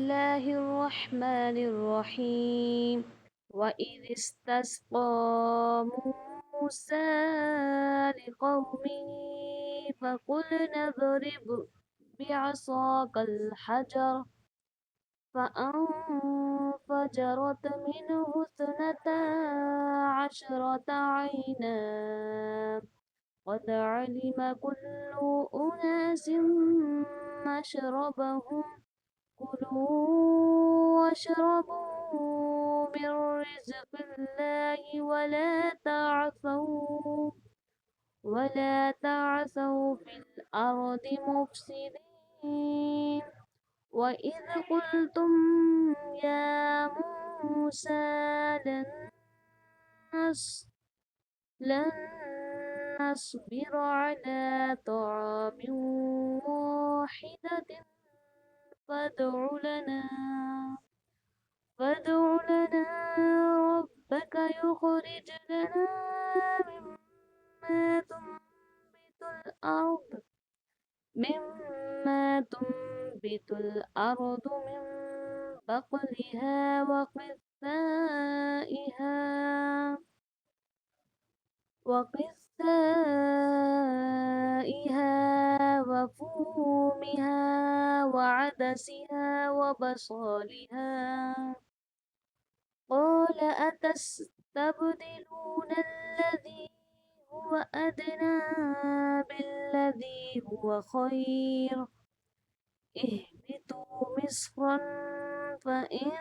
الله الرحمن الرحيم. وإذ استسقى موسى لقومه فقلنا اضرب بعصاك الحجر فانفجرت منه اثنتا عشرة عينا قد علم كل أناس مشربهم كلوا واشربوا من رزق الله ولا تعثوا في الأرض مفسدين. وإذ قلتم يا موسى نص لن نصبر على طعام واحدة فادع لنا ربك يخرج لنا مما تنبت الأرض من بقلها وفومها وعدسها وبصلها. قال أتستبدلون الذي هو أدنى بالذي هو خير اهبطوا مصرا فإن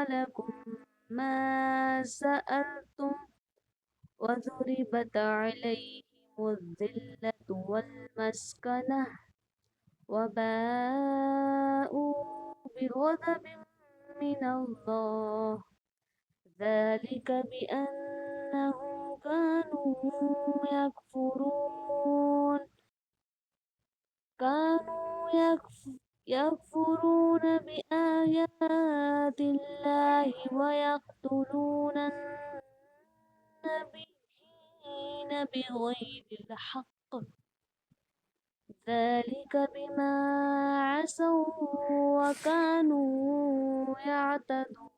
لكم ما سألتم وضربت عليهم الذلة والمسكنة وباءوا بغضب من الله ذلك بأنهم كانوا يكفرون بآيات الله ويقتلون النبيين بغير الحق ذلك بما عصوا وكانوا يعتدون